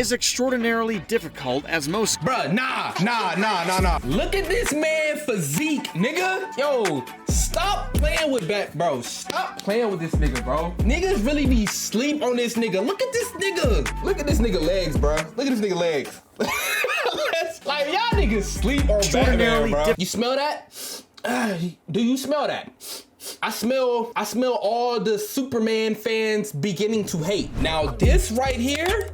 is extraordinarily difficult as most— Bruh, nah. Look at this man physique, nigga. Yo, stop playing with bro. Stop playing with this nigga, bro. Niggas really be sleep on this nigga. Look at this nigga. Look at this nigga legs, bro. Look at this nigga legs. Like, y'all niggas sleep on Batman, bro. You smell that? Do you smell that? I smell all the Superman fans beginning to hate. Now, this right here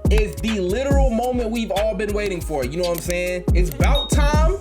is the literal moment we've all been waiting for. You know what I'm saying? It's about time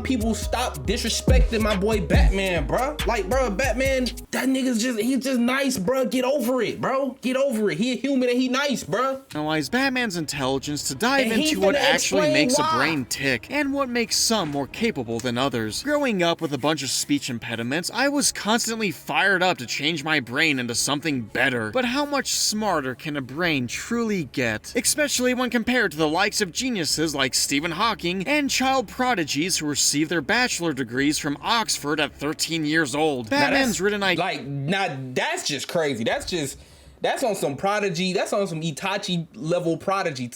people stop disrespecting my boy Batman, bro. Like, bro, Batman, that nigga's he's just nice, bro. Get over it, bro. Get over it. He a human and he nice, bro. Analyze Batman's intelligence to dive into what actually makes a brain tick and what makes some more capable than others. Growing up with a bunch of speech impediments, I was constantly fired up to change my brain into something better. But how much smarter can a brain truly get? Especially when compared to the likes of geniuses like Stephen Hawking and child prodigies who receive their bachelor degrees from Oxford at 13 years old. Batman's written that's just crazy. That's on some prodigy. That's on some Itachi level prodigy.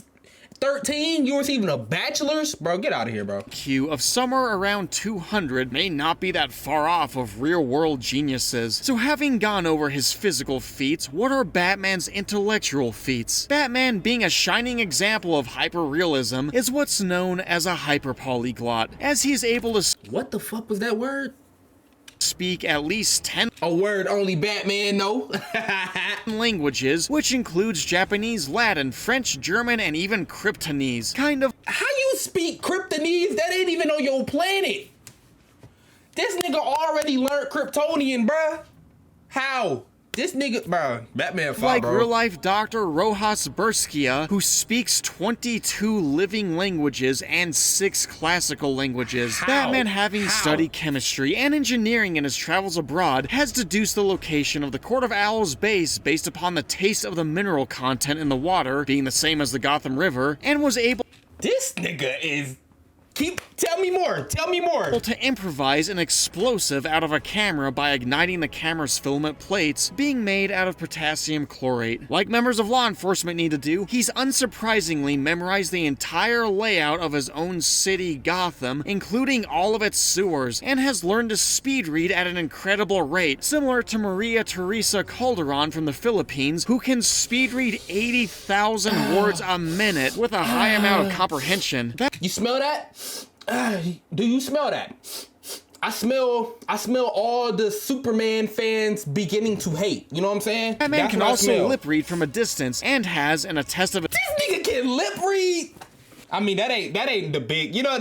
13? You receiving a bachelor's? Bro, get out of here, bro. IQ of somewhere around 200 may not be that far off of real-world geniuses. So having gone over his physical feats, what are Batman's intellectual feats? Batman, being a shining example of hyper-realism, is what's known as a hyper-polyglot, as he's able to— What the fuck was that word? Speak at least 10 a word only Batman know. languages, which includes Japanese, Latin, French, German, and even Kryptonese. How you speak Kryptonese? That ain't even on your planet. This nigga already learned Kryptonian, bruh. How? This nigga, bro, Batman fought, like bro. real-life Dr. Rojas Burskia, who speaks 22 living languages and 6 classical languages. Batman, having studied chemistry and engineering in his travels abroad, has deduced the location of the Court of Owl's base based upon the taste of the mineral content in the water being the same as the Gotham River, and was able— This nigga is... Tell me more. To improvise an explosive out of a camera by igniting the camera's filament plates being made out of potassium chlorate. Like members of law enforcement need to do, he's unsurprisingly memorized the entire layout of his own city, Gotham, including all of its sewers, and has learned to speed read at an incredible rate, similar to Maria Teresa Calderon from the Philippines, who can speed read 80,000 words a minute with a high amount of comprehension. You smell that? Do you smell that? I smell all the Superman fans beginning to hate. You know what I'm saying? Batman can also lip read from a distance and has an attest of— This nigga can lip read? I mean, that ain't the big, you know,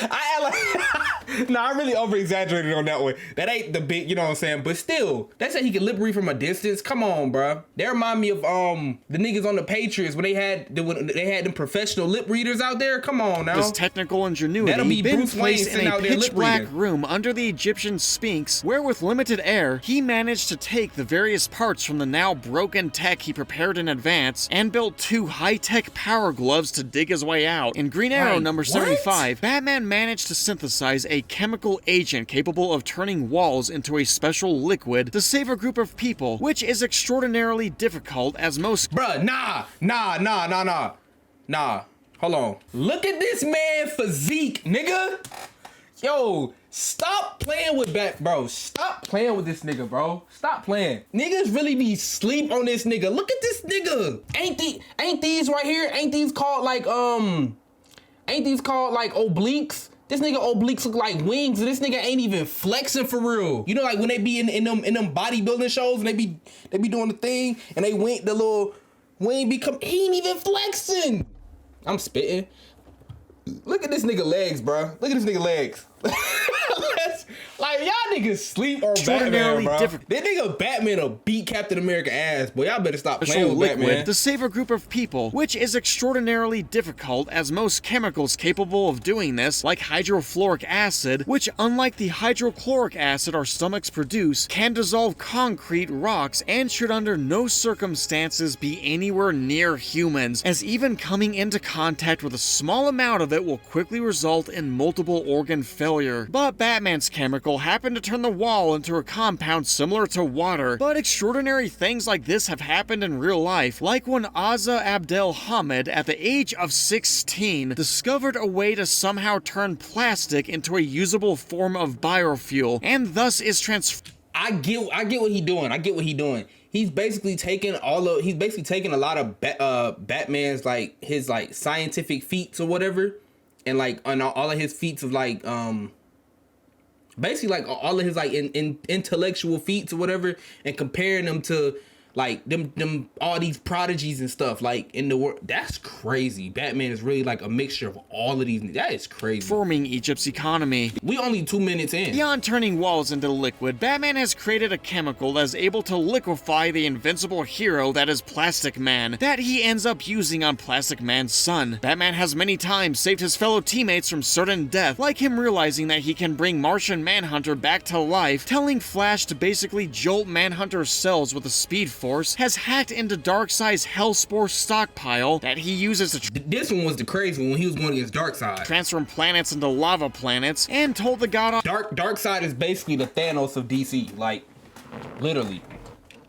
I really over-exaggerated on that one. That ain't the big, you know what I'm saying? But still, they said he could lip read from a distance. Come on, bro. They remind me of the niggas on the Patriots when they had them professional lip readers out there. Come on now. His technical ingenuity that'll be been Bruce placed Wayne in a pitch-black room under the Egyptian Sphinx, where with limited air, he managed to take the various parts from the now broken tech he prepared in advance and built 2 high-tech power gloves to dig his way out. In Green Arrow number 75, Batman managed to synthesize a chemical agent capable of turning walls into a special liquid to save a group of people, which is extraordinarily difficult as most— Bruh, nah. Hold on. Look at this man physique, nigga. Yo, stop playing with bro. Stop playing with this nigga, bro. Stop playing. Niggas really be sleep on this nigga. Look at this nigga. Ain't these right here? Ain't these called like obliques? This nigga obliques look like wings, and this nigga ain't even flexing for real. You know, like when they be in them bodybuilding shows and they be doing the thing and they wink, the little wing he ain't even flexing. I'm spitting. Look at this nigga legs, bro. Look at this nigga legs. Like, y'all niggas sleep on Batman, bro. That nigga Batman will beat Captain America ass, boy. Y'all better stop playing with Batman. To save a group of people, which is extraordinarily difficult as most chemicals capable of doing this, like hydrofluoric acid, which unlike the hydrochloric acid our stomachs produce, can dissolve concrete, rocks, and should under no circumstances be anywhere near humans, as even coming into contact with a small amount of it will quickly result in multiple organ failure. But Batman's chemical happened to turn the wall into a compound similar to water. But extraordinary things like this have happened in real life, like when Azza Abdel Hamid, at the age of 16, discovered a way to somehow turn plastic into a usable form of biofuel, and thus is I get what he doing. I get what he doing. He's basically taking a lot of Batman's his scientific feats or whatever, and on all of his feats of basically all of his intellectual feats or whatever, and comparing them to them all these prodigies and stuff in the world. That's crazy. Batman is really a mixture of all of these. That is crazy. Forming Egypt's economy. We only 2 minutes in. Beyond turning walls into liquid, Batman has created a chemical that is able to liquefy the invincible hero that is Plastic Man, that he ends up using on Plastic Man's son. Batman has many times saved his fellow teammates from certain death, like him realizing that he can bring Martian Manhunter back to life, telling Flash to basically jolt Manhunter's cells with a speed force, has hacked into Darkseid's Hellspore stockpile that he uses to this one was the crazy one when he was going against Darkseid. Transform planets into lava planets, and told the god Darkseid is basically the Thanos of DC, literally.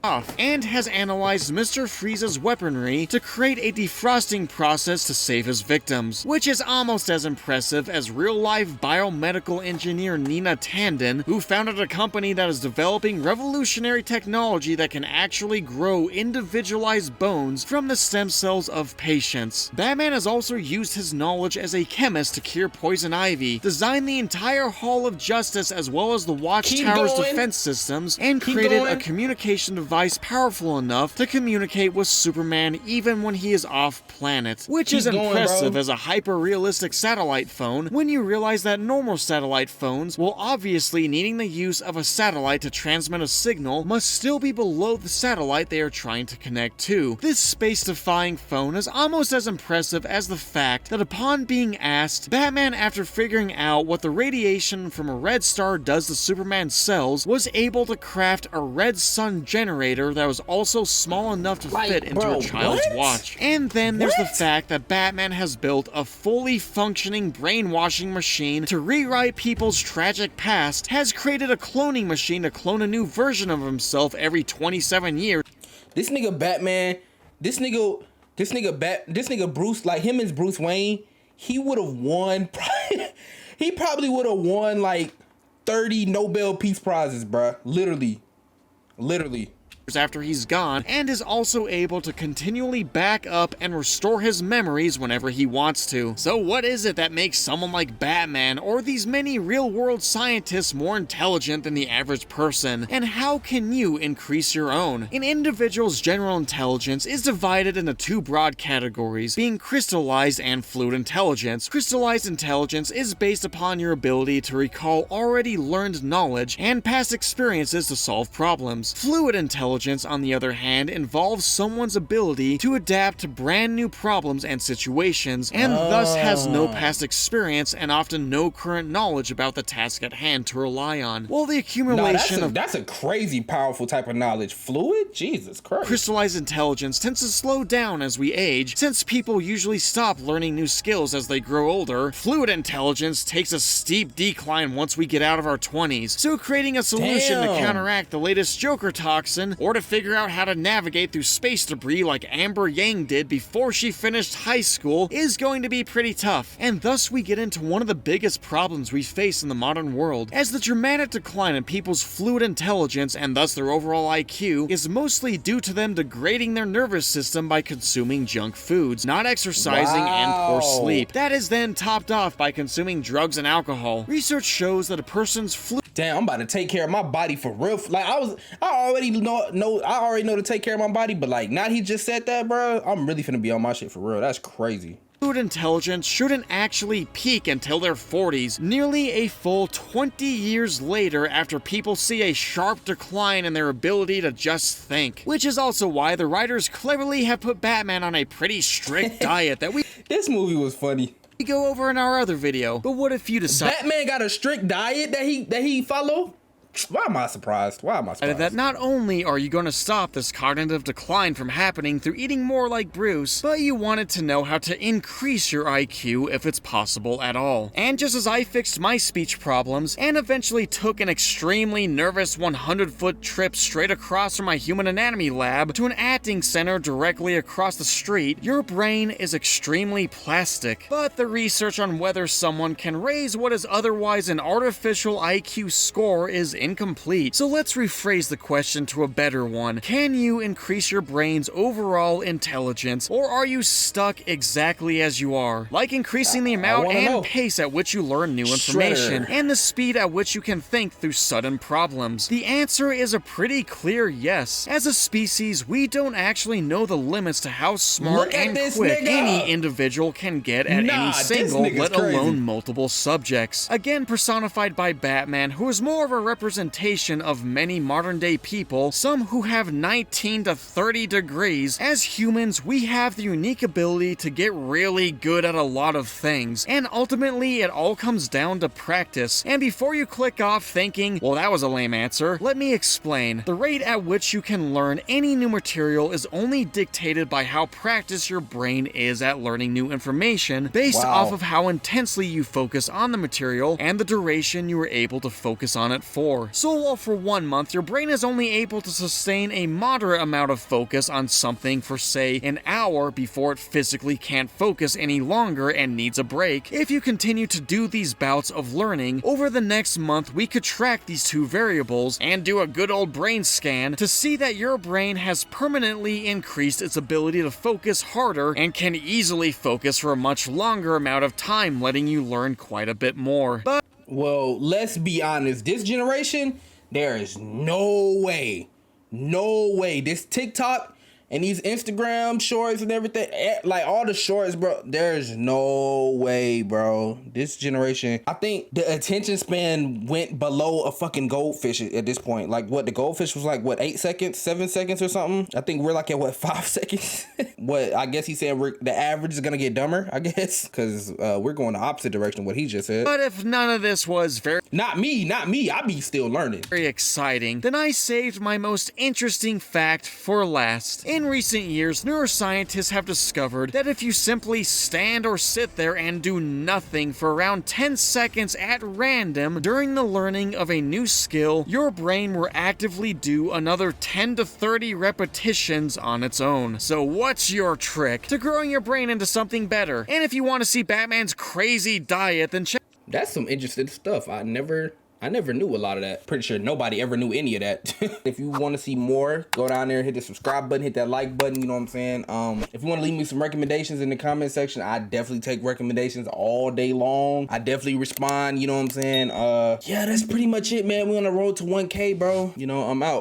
And has analyzed Mr. Freeze's weaponry to create a defrosting process to save his victims, which is almost as impressive as real-life biomedical engineer Nina Tandon, who founded a company that is developing revolutionary technology that can actually grow individualized bones from the stem cells of patients. Batman has also used his knowledge as a chemist to cure poison ivy, designed the entire Hall of Justice as well as the Watchtower's defense systems, and created a communication device powerful enough to communicate with Superman even when he is off planet, which is impressive as a hyper-realistic satellite phone when you realize that normal satellite phones, while obviously needing the use of a satellite to transmit a signal, must still be below the satellite they are trying to connect to. This space-defying phone is almost as impressive as the fact that upon being asked, Batman, after figuring out what the radiation from a red star does to Superman's cells, was able to craft a red sun generator that was also small enough to fit into a child's watch. And then there's the fact that Batman has built a fully functioning brainwashing machine to rewrite people's tragic past, has created a cloning machine to clone a new version of himself every 27 years. This nigga Batman, this nigga Bruce, him as Bruce Wayne, he would have won, he probably would have won 30 Nobel Peace Prizes, bruh. Literally. After he's gone, and is also able to continually back up and restore his memories whenever he wants to. So what is it that makes someone like Batman or these many real-world scientists more intelligent than the average person? And how can you increase your own? An individual's general intelligence is divided into two broad categories, being crystallized and fluid intelligence. Crystallized intelligence is based upon your ability to recall already learned knowledge and past experiences to solve problems. Fluid intelligence, on the other hand, involves someone's ability to adapt to brand new problems and situations, and thus has no past experience and often no current knowledge about the task at hand to rely on. While the accumulation that's a crazy powerful type of knowledge. Fluid? Jesus Christ. Crystallized intelligence tends to slow down as we age, since people usually stop learning new skills as they grow older. Fluid intelligence takes a steep decline once we get out of our 20s, so creating a solution to counteract the latest Joker toxin, or to figure out how to navigate through space debris like Amber Yang did before she finished high school, is going to be pretty tough. And thus we get into one of the biggest problems we face in the modern world, as the dramatic decline in people's fluid intelligence and thus their overall IQ is mostly due to them degrading their nervous system by consuming junk foods, not exercising, and poor sleep. That is then topped off by consuming drugs and alcohol. Research shows that a person's damn, I'm about to take care of my body for real. I already know to take care of my body, but now he just said that, bro, I'm really finna be on my shit for real. That's crazy. Fluid intelligence shouldn't actually peak until their 40s, nearly a full 20 years later after people see a sharp decline in their ability to just think. Which is also why the writers cleverly have put Batman on a pretty strict diet that This movie was funny. We go over in our other video. But what if you decide Batman got a strict diet that he follow? Why am I surprised? Why am I surprised? That not only are you going to stop this cognitive decline from happening through eating more like Bruce, but you wanted to know how to increase your IQ if it's possible at all. And just as I fixed my speech problems and eventually took an extremely nervous 100-foot trip straight across from my human anatomy lab to an acting center directly across the street, your brain is extremely plastic. But the research on whether someone can raise what is otherwise an artificial IQ score is incomplete. So let's rephrase the question to a better one. Can you increase your brain's overall intelligence, or are you stuck exactly as you are? Like increasing the amount and pace at which you learn new information, and the speed at which you can think through sudden problems. The answer is a pretty clear yes. As a species, we don't actually know the limits to how smart and quick any individual can get at any single, let alone multiple subjects. Again, personified by Batman, who is more of a representation of many modern day people, some who have 19 to 30 degrees. As humans, we have the unique ability to get really good at a lot of things, and ultimately it all comes down to practice. And before you click off thinking, well, that was a lame answer, let me explain. The rate at which you can learn any new material is only dictated by how practiced your brain is at learning new information, based off of how intensely you focus on the material and the duration you are able to focus on it for. So while for 1 month your brain is only able to sustain a moderate amount of focus on something for say an hour before it physically can't focus any longer and needs a break, if you continue to do these bouts of learning, over the next month we could track these two variables and do a good old brain scan to see that your brain has permanently increased its ability to focus harder and can easily focus for a much longer amount of time, letting you learn quite a bit more. But well, let's be honest, this generation, there is no way this TikTok and these Instagram shorts and everything, like all the shorts, bro, there's no way, bro. This generation, I think the attention span went below a fucking goldfish at this point. Like what, the goldfish was like, what, 8 seconds, 7 seconds or something? I think we're like at what, 5 seconds? What, I guess he said the average is gonna get dumber, I guess, because we're going the opposite direction of what he just said. But if none of this was Not me, I be still learning. Very exciting, then I saved my most interesting fact for last. In recent years, neuroscientists have discovered that if you simply stand or sit there and do nothing for around 10 seconds at random during the learning of a new skill, your brain will actively do another 10 to 30 repetitions on its own. So what's your trick to growing your brain into something better? And if you want to see Batman's crazy diet, then check. That's some interesting stuff. I never knew a lot of that. Pretty sure nobody ever knew any of that. If you want to see more, go down there, hit the subscribe button, hit that like button, you know what I'm saying? If you want to leave me some recommendations in the comment section, I definitely take recommendations all day long. I definitely respond, you know what I'm saying? Yeah, that's pretty much it, man. We're on the road to 1K, bro. You know, I'm out.